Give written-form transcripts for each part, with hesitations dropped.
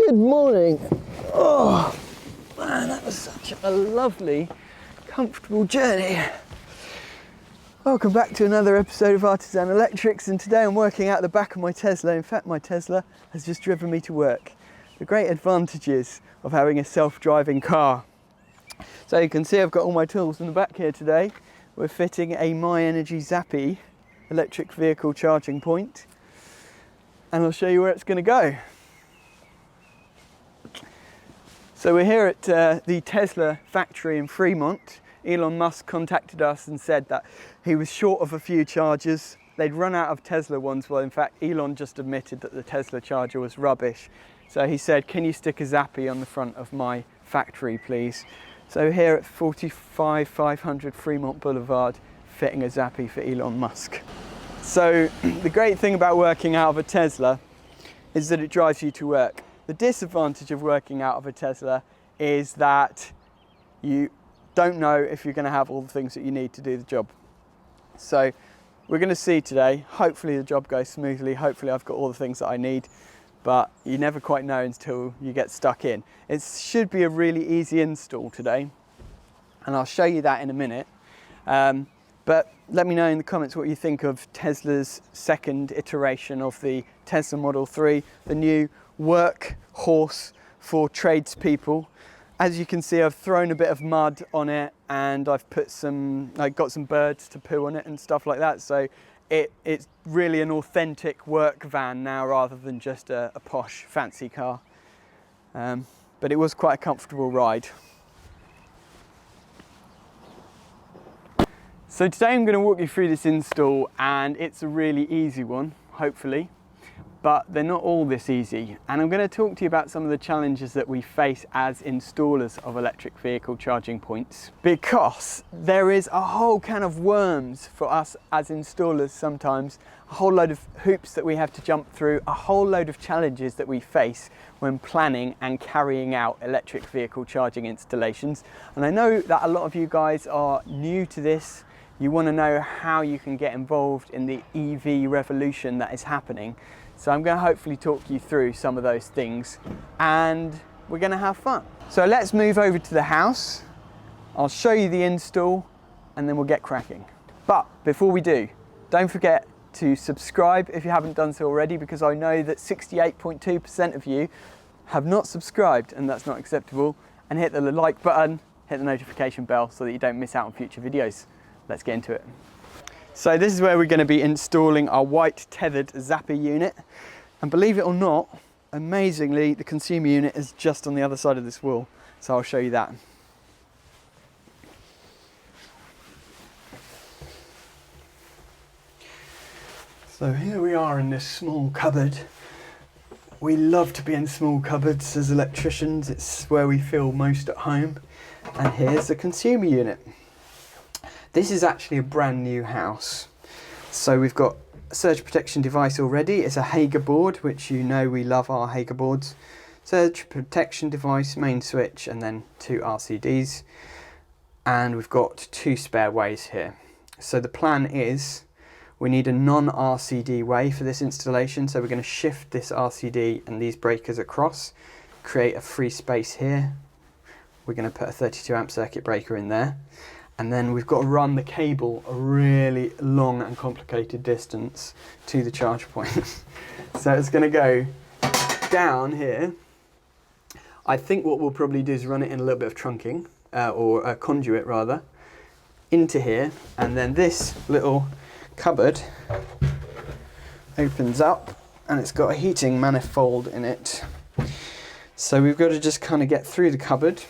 Good morning. Oh man, that was such a lovely, comfortable journey. Welcome back to another episode of Artisan Electrics, and today I'm working out the back of my Tesla. In fact, my Tesla has just driven me to work. The great advantages of having a self-driving car. So you can see I've got all my tools in the back here today. We're fitting a My Energy Zappi electric vehicle charging point, and I'll show you where it's going to go. So we're here at the Tesla factory in Fremont. Elon Musk contacted us and said that he was short of a few chargers. They'd run out of Tesla ones. Well, in fact, Elon just admitted that the Tesla charger was rubbish. So he said, can you stick a Zappi on the front of my factory, please? So here at 45500 Fremont Boulevard, fitting a Zappi for Elon Musk. So the great thing about working out of a Tesla is that it drives you to work. The disadvantage of working out of a Tesla is that you don't know if you're going to have all the things that you need to do the job. So we're going to see today. Hopefully the job goes smoothly. Hopefully I've got all the things that I need, but you never quite know until you get stuck in. It should be a really easy install today, and I'll show you that in a minute. But let me know in the comments what you think of Tesla's second iteration of the Tesla Model 3, the new workhorse for tradespeople. As you can see, I've thrown a bit of mud on it, and I've put got some birds to poo on it and stuff like that. So it's really an authentic work van now, rather than just a posh fancy car. But it was quite a comfortable ride. So today I'm going to walk you through this install, and it's a really easy one, hopefully. But they're not all this easy, and I'm going to talk to you about some of the challenges that we face as installers of electric vehicle charging points, because there is a whole can of worms for us as installers sometimes, a whole load of hoops that we have to jump through, a whole load of challenges that we face when planning and carrying out electric vehicle charging installations. And I know that a lot of you guys are new to this. You want to know how you can get involved in the EV revolution that is happening. So I'm going to hopefully talk you through some of those things, and we're going to have fun. So let's move over to the house. I'll show you the install, and then we'll get cracking. But before we do, don't forget to subscribe if you haven't done so already, because I know that 68.2% of you have not subscribed, and that's not acceptable. And hit the like button, hit the notification bell so that you don't miss out on future videos. Let's get into it. So this is where we're going to be installing our white tethered Zappi unit. And believe it or not, amazingly, the consumer unit is just on the other side of this wall. So I'll show you that. So here we are in this small cupboard. We love to be in small cupboards as electricians. It's where we feel most at home. And here's the consumer unit. This is actually a brand new house. So we've got a surge protection device already. It's a Hager board, which you know we love our Hager boards. Surge protection device, main switch, and then 2 RCDs. And we've got 2 spare ways here. So the plan is we need a non-RCD way for this installation. So we're going to shift this RCD and these breakers across, create a free space here. We're going to put a 32 amp circuit breaker in there. And then we've got to run the cable a really long and complicated distance to the charge point. So it's going to go down here. I think what we'll probably do is run it in a little bit of trunking, or a conduit rather, into here. And then this little cupboard opens up, and it's got a heating manifold in it. So we've got to just kind of get through the cupboard.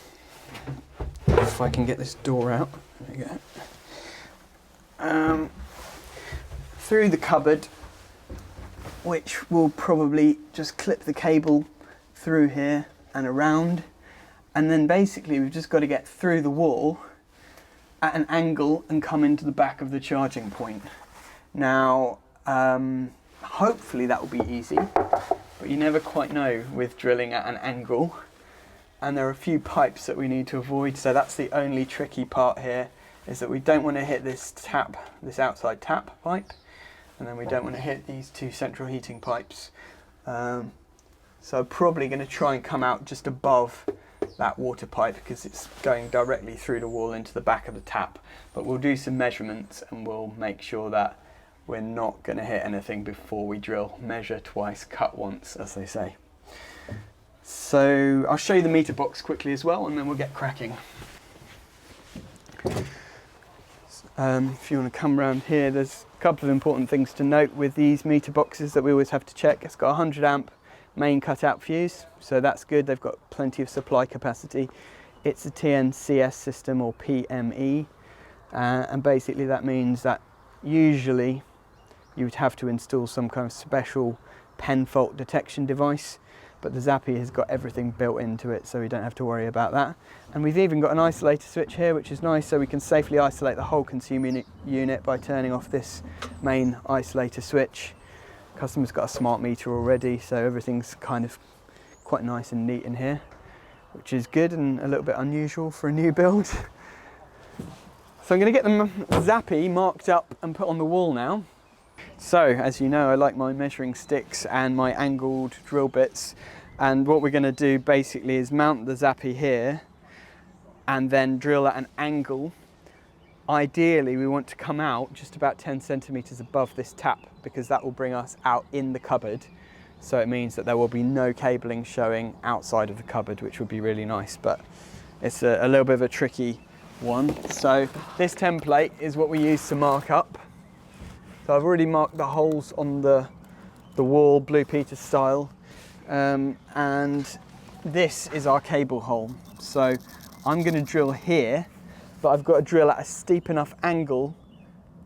If I can get this door out. There we go. Through the cupboard, which will probably just clip the cable through here and around, and then basically we've just got to get through the wall at an angle and come into the back of the charging point. Now hopefully that will be easy, but you never quite know with drilling at an angle. And there are a few pipes that we need to avoid, so that's the only tricky part here, is that we don't want to hit this tap, this outside tap pipe, and then we don't want to hit these 2 central heating pipes. So I'm probably going to try and come out just above that water pipe because it's going directly through the wall into the back of the tap. But we'll do some measurements and we'll make sure that we're not going to hit anything before we drill. Measure twice, cut once, as they say. So I'll show you the meter box quickly as well, and then we'll get cracking. If you want to come around here, there's a couple of important things to note with these meter boxes that we always have to check. It's got a 100 amp main cutout fuse, so that's good. They've got plenty of supply capacity. It's a TNCS system, or PME, and basically that means that usually you would have to install some kind of special pen fault detection device, but the Zappi has got everything built into it, so we don't have to worry about that. And we've even got an isolator switch here, which is nice, so we can safely isolate the whole consumer unit by turning off this main isolator switch. Customer's got a smart meter already, so everything's kind of quite nice and neat in here, which is good and a little bit unusual for a new build. So I'm going to get the Zappi marked up and put on the wall now. So, as you know, I like my measuring sticks and my angled drill bits, and what we're going to do basically is mount the Zappi here and then drill at an angle. Ideally, we want to come out just about 10 centimeters above this tap, because that will bring us out in the cupboard. So it means that there will be no cabling showing outside of the cupboard, which would be really nice, but it's a little bit of a tricky one. So this template is what we use to mark up. So I've already marked the holes on the wall, Blue Peter style, and this is our cable hole. So I'm going to drill here, but I've got to drill at a steep enough angle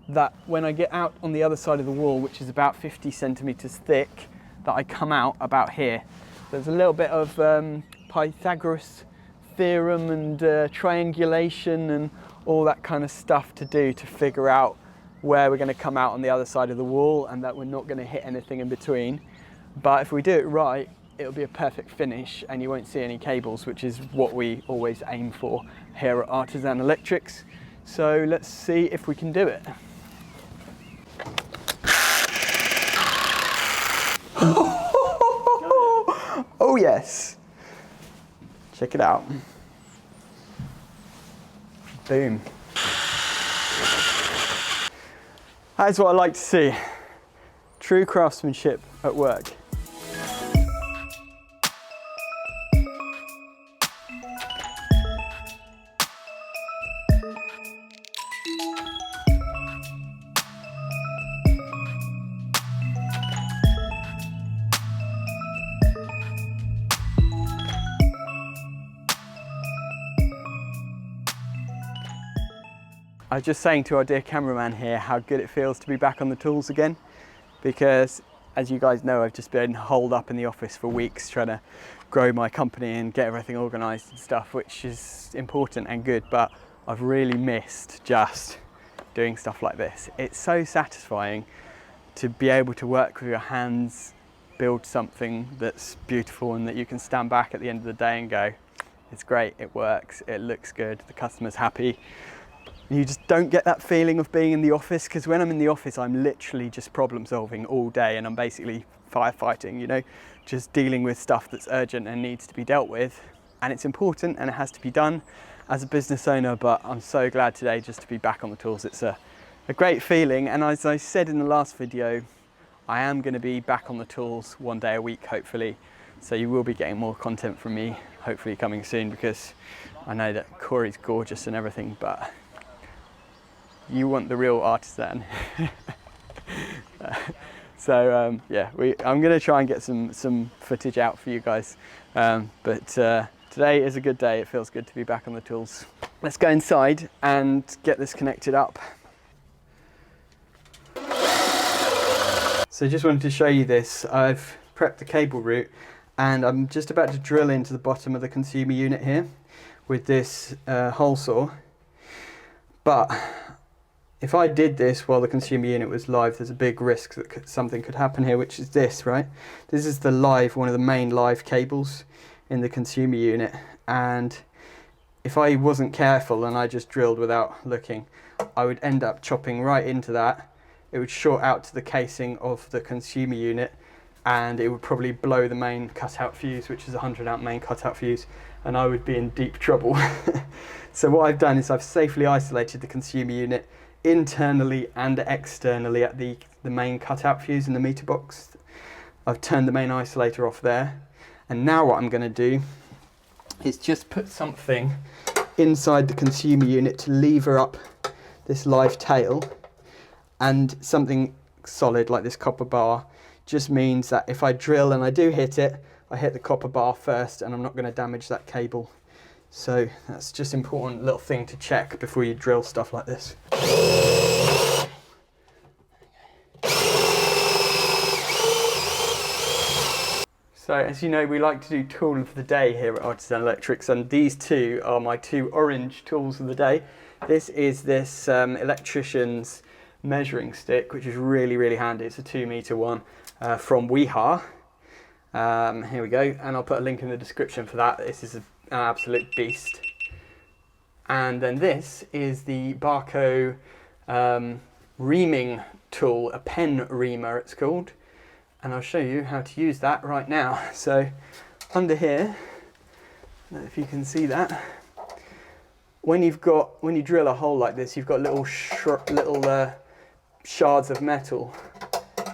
that when I get out on the other side of the wall, which is about 50 centimeters thick, that I come out about here. There's a little bit of Pythagoras theorem and triangulation and all that kind of stuff to do to figure out where we're going to come out on the other side of the wall, and that we're not going to hit anything in between. But if we do it right, it'll be a perfect finish and you won't see any cables, which is what we always aim for here at Artisan Electrics. So let's see if we can do it. Oh yes, check it out. Boom. That's what I like to see. True craftsmanship at work. I was just saying to our dear cameraman here how good it feels to be back on the tools again, because as you guys know, I've just been holed up in the office for weeks trying to grow my company and get everything organised and stuff, which is important and good, but I've really missed just doing stuff like this. It's so satisfying to be able to work with your hands, build something that's beautiful and that you can stand back at the end of the day and go, it's great, it works, it looks good, the customer's happy. You just don't get that feeling of being in the office, because when I'm in the office, I'm literally just problem solving all day and I'm basically firefighting, you know, just dealing with stuff that's urgent and needs to be dealt with. And it's important and it has to be done as a business owner, but I'm so glad today just to be back on the tools. It's a great feeling. And as I said in the last video, I am going to be back on the tools one day a week, hopefully. So you will be getting more content from me, hopefully coming soon, because I know that Corey's gorgeous and everything, but you want the real artisan. So yeah, I'm going to try and get some footage out for you guys. But today is a good day. It feels good to be back on the tools. Let's go inside and get this connected up. So just wanted to show you this. I've prepped the cable route and I'm just about to drill into the bottom of the consumer unit here with this hole saw. But if I did this while the consumer unit was live, there's a big risk that something could happen here, which is this, right? This is one of the main live cables in the consumer unit. And if I wasn't careful and I just drilled without looking, I would end up chopping right into that. It would short out to the casing of the consumer unit and it would probably blow the main cutout fuse, which is a 100 amp main cutout fuse, and I would be in deep trouble. So what I've done is I've safely isolated the consumer unit internally and externally at the main cutout fuse in the meter box. I've turned the main isolator off there, and now what I'm going to do is just put something inside the consumer unit to lever up this live tail, and something solid like this copper bar just means that if I drill and I do hit it, I hit the copper bar first and I'm not going to damage that cable. So that's just an important little thing to check before you drill stuff like this. So as you know, we like to do tool of the day here at Artisan Electrics, and these two are my two orange tools of the day. This is this Electricians measuring stick, which is really, really handy. It's a 2-meter one from Weha. Here we go, and I'll put a link in the description for that. This is an absolute beast. And then this is the Barco reaming tool, a pen reamer it's called. And I'll show you how to use that right now. So under here, I don't know if you can see that, when you drill a hole like this, you've got little shards of metal,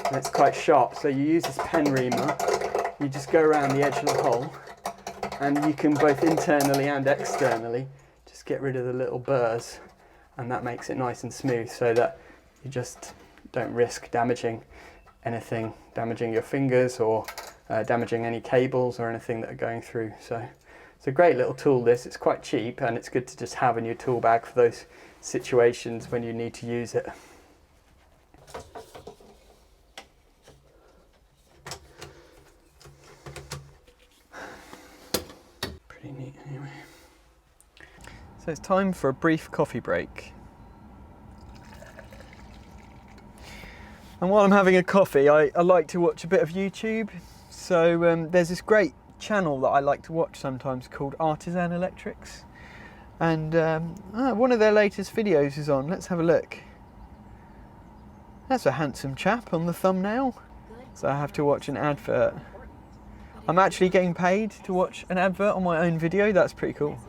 and it's quite sharp. So you use this pen reamer, you just go around the edge of the hole, and you can both internally and externally just get rid of the little burrs, and that makes it nice and smooth so that you just don't risk damaging anything, damaging your fingers or damaging any cables or anything that are going through. So it's a great little tool this. It's quite cheap, and it's good to just have in your tool bag for those situations when you need to use it. Pretty neat anyway. So it's time for a brief coffee break. And while I'm having a coffee, I like to watch a bit of YouTube. So there's this great channel that I like to watch sometimes called Artisan Electrics. And one of their latest videos is on. Let's have a look. That's a handsome chap on the thumbnail. So I have to watch an advert. I'm actually getting paid to watch an advert on my own video. That's pretty cool.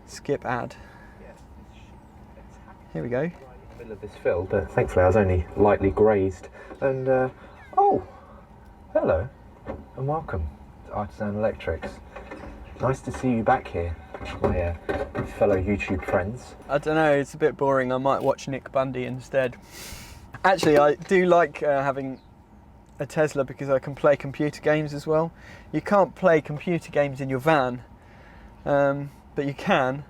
Skip ad. Here we go. Middle of this fill, but thankfully I was only lightly grazed. And oh, hello and welcome to Artisan Electrics. Nice to see you back here, my fellow YouTube friends. I don't know, it's a bit boring. I might watch Nick Bundy instead. Actually, I do like having a Tesla because I can play computer games as well. You can't play computer games in your van, but you can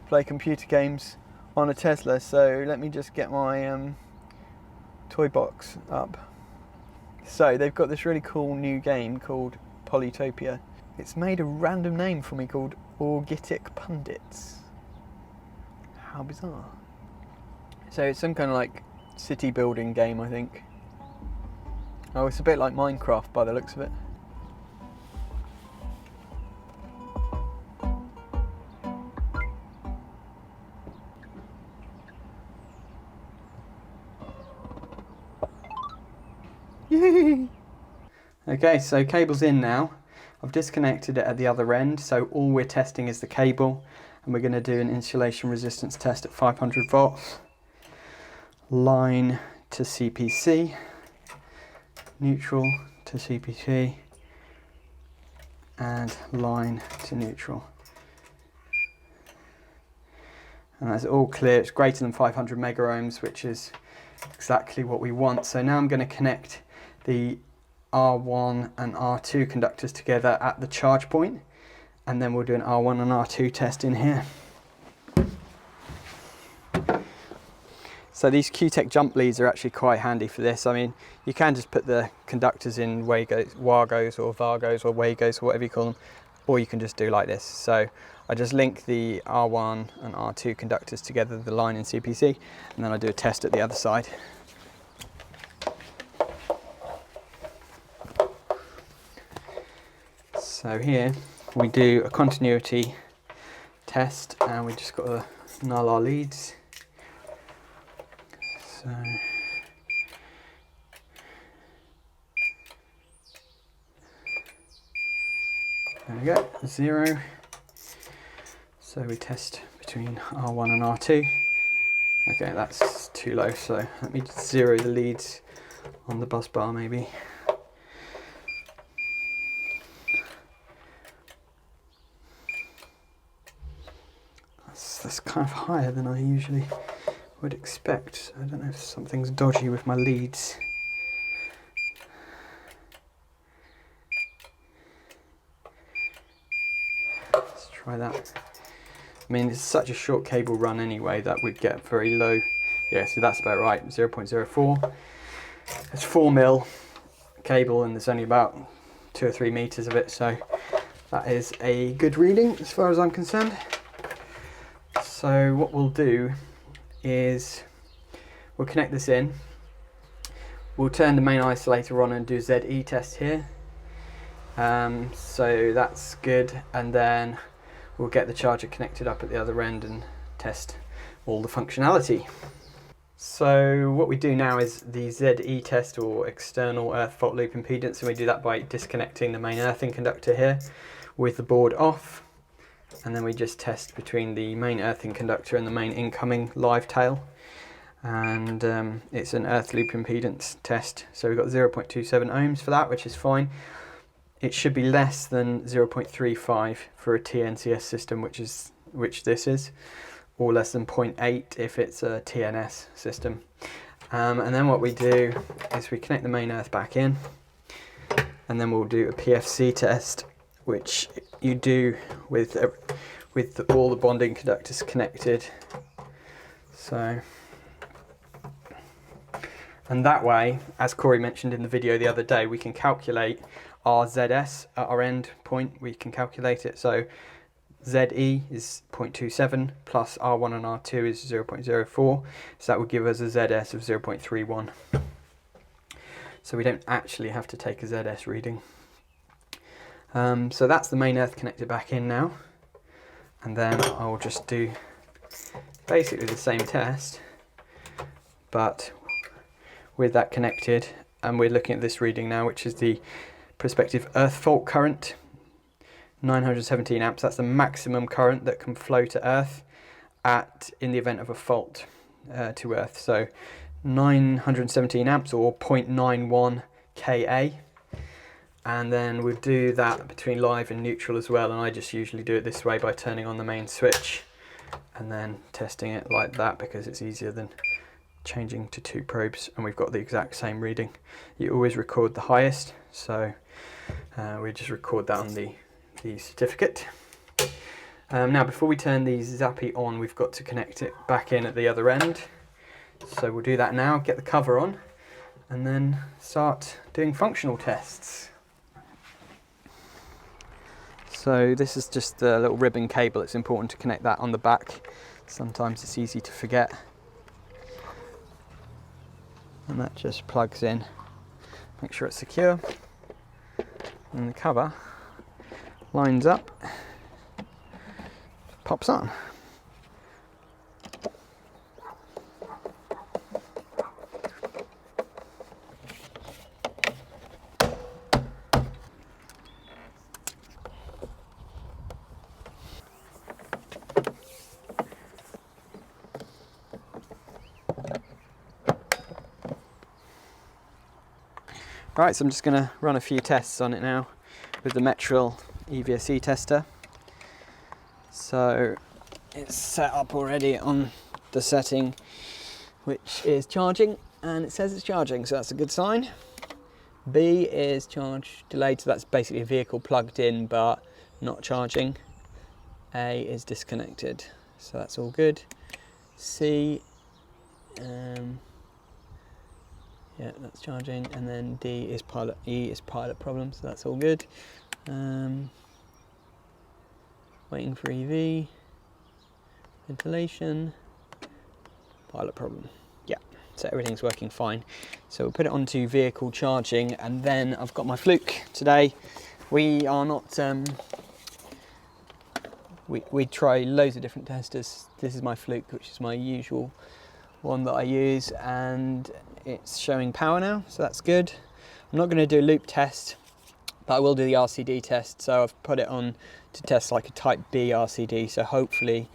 play computer games on a Tesla. So let me just get my toy box up. So they've got this really cool new game called Polytopia. It's made a random name for me called Orgitic Pundits. How bizarre. So it's some kind of like city building game, I think. Oh, it's a bit like Minecraft by the looks of it. Yay! Okay, so cable's in now. I've disconnected it at the other end, so all we're testing is the cable, and we're going to do an insulation resistance test at 500 volts. Line to CPC, neutral to CPC, and line to neutral. And that's all clear. It's greater than 500 mega ohms, which is exactly what we want. So now I'm going to connect the R1 and R2 conductors together at the charge point, and then we'll do an R1 and R2 test in here. So these Q-Tech jump leads are actually quite handy for this. I mean, you can just put the conductors in Wagos or Vargos or Wagos or whatever you call them, or you can just do like this. So I just link the R1 and R2 conductors together, the line in CPC, and then I do a test at the other side. So here we do a continuity test, and we just got to null our leads. So There we go, 0. So we test between R1 and R2. Okay, that's too low, so let me just 0 the leads on the bus bar maybe. That's kind of higher than I usually would expect. So I don't know if something's dodgy with my leads. Let's try that. I mean, it's such a short cable run anyway that we'd get very low. Yeah, so that's about right, 0.04. It's 4mm cable and there's only about 2 or 3 meters of it, so that is a good reading as far as I'm concerned. So what we'll do is we'll connect this in. We'll turn the main isolator on and do ZE test here. So that's good, and then we'll get the charger connected up at the other end and test all the functionality. So what we do now is the ZE test, or external earth fault loop impedance, and we do that by disconnecting the main earthing conductor here with the board off, and then we just test between the main earthing conductor and the main incoming live tail, and it's an earth loop impedance test. So we've got 0.27 ohms for that, which is fine. It should be less than 0.35 for a TNCS system, which this is, or less than 0.8 if it's a TNS system. And then what we do is we connect the main earth back in, and then we'll do a PFC test, which you do with all the bonding conductors connected. So, and that way, as Corey mentioned in the video the other day, we can calculate our ZS at our end point. We can calculate it. So ZE is 0.27 plus R1 and R2 is 0.04. So that would give us a ZS of 0.31. So we don't actually have to take a ZS reading. So that's the main earth connected back in now. And then I'll just do basically the same test, but with that connected, and we're looking at this reading now, which is the prospective earth fault current, 917 amps. That's the maximum current that can flow to earth in the event of a fault to earth. So 917 amps, or 0.91 kA. And then we'll do that between live and neutral as well, and I just usually do it this way by turning on the main switch and then testing it like that, because it's easier than changing to 2 probes, and we've got the exact same reading. You always record the highest, so we just record that on the certificate. Now before we turn the Zappi on, we've got to connect it back in at the other end, so we'll do that now, get the cover on, and then start doing functional tests. So this is just a little ribbon cable. It's important to connect that on the back. Sometimes it's easy to forget. And that just plugs in. Make sure it's secure. And the cover lines up, pops on. Right, so I'm just going to run a few tests on it now with the Metroil Evs Tester. So it's set up already on the setting which is charging, and it says it's charging, so that's a good sign. B is charge delayed, so that's basically a vehicle plugged in but not charging. A is disconnected, so that's all good. C, yeah, that's charging, and then D is pilot, E is pilot problem, so that's all good. Waiting for EV, ventilation, pilot problem. Yeah, so everything's working fine. So we'll put it onto vehicle charging, and then I've got my Fluke today. We are not, we try loads of different testers. This is my Fluke, which is my usual one that I use, and it's showing power now, so that's good. I'm not going to do a loop test But I will do the RCD test, so I've put it on to test like a type B RCD, so hopefully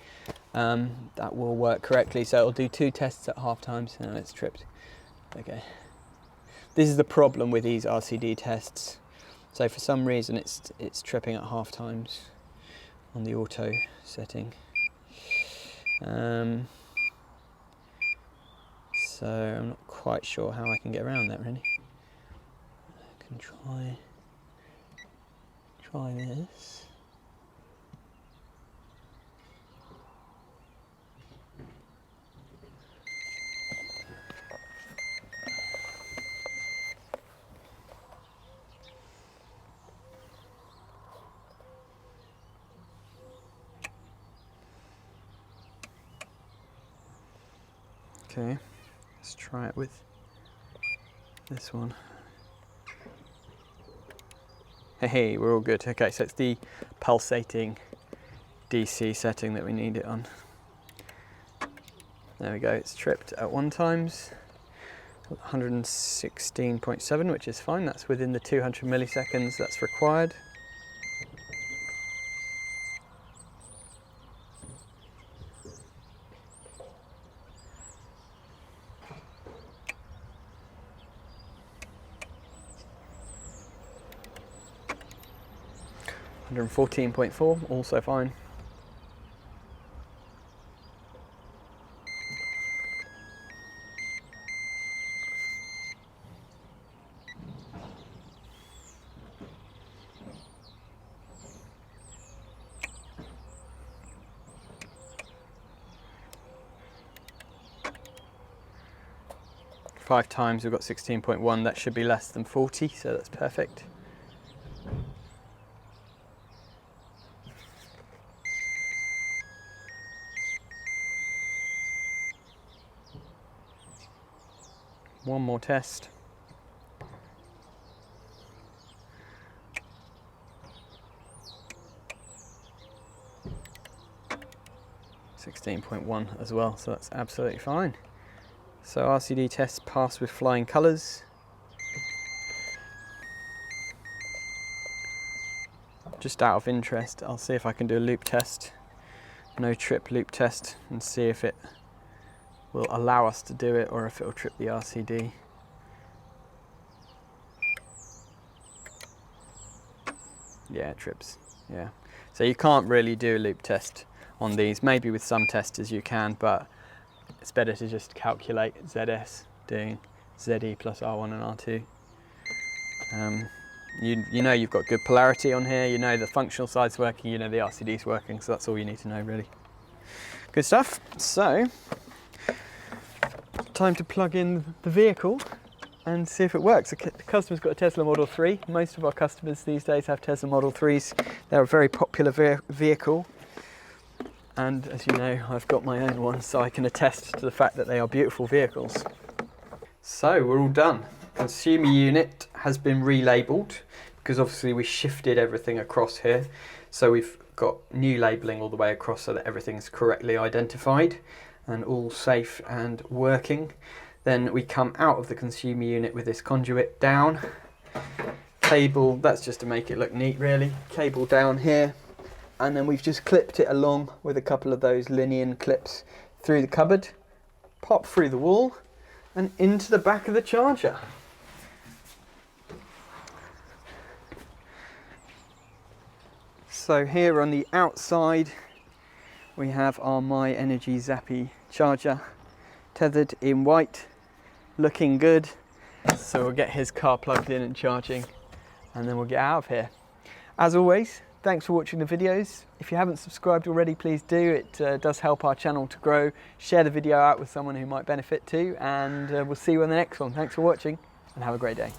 that will work correctly. So it'll do 2 tests at half times. No, it's tripped. Okay. This is the problem with these RCD tests. So for some reason it's tripping at half times on the auto setting. So I'm not quite sure how I can get around that really. I can try this. Okay, let's try it with this one. Hey, we're all good. Okay, so it's the pulsating DC setting that we need it on. There we go, it's tripped at 1 times, 116.7, which is fine. That's within the 200 milliseconds that's required. And 114.4, also fine. Five times we've got 16.1, that should be less than 40, so that's perfect. One more test. .1 as well, so that's absolutely fine. So RCD test passed with flying colours. Just out of interest, I'll see if I can do a loop test, no trip loop test, and see if it will allow us to do it or if it will trip the RCD. Yeah, it trips, yeah. So you can't really do a loop test on these. Maybe with some testers you can, but it's better to just calculate ZS doing ZE plus R1 and R2. You know you've got good polarity on here, you know the functional side's working, you know the RCD's working, so that's all you need to know really. Good stuff. So, time to plug in the vehicle and see if it works. The customer's got a Tesla Model 3. Most of our customers these days have Tesla Model 3s. They're a very popular vehicle. And as you know, I've got my own one, so I can attest to the fact that they are beautiful vehicles. So we're all done. Consumer unit has been relabeled because obviously we shifted everything across here. So we've got new labeling all the way across so that everything's correctly identified and all safe and working. Then we come out of the consumer unit with this conduit down. Cable, that's just to make it look neat really. Cable down here. And then we've just clipped it along with a couple of those Linian clips through the cupboard, pop through the wall and into the back of the charger. So here on the outside we have our My Energy Zappi charger tethered in white, looking good. So we'll get his car plugged in and charging and then we'll get out of here. As always, thanks for watching the videos. If you haven't subscribed already, please do. It does help our channel to grow. Share the video out with someone who might benefit too, and we'll see you on the next one. Thanks for watching and have a great day.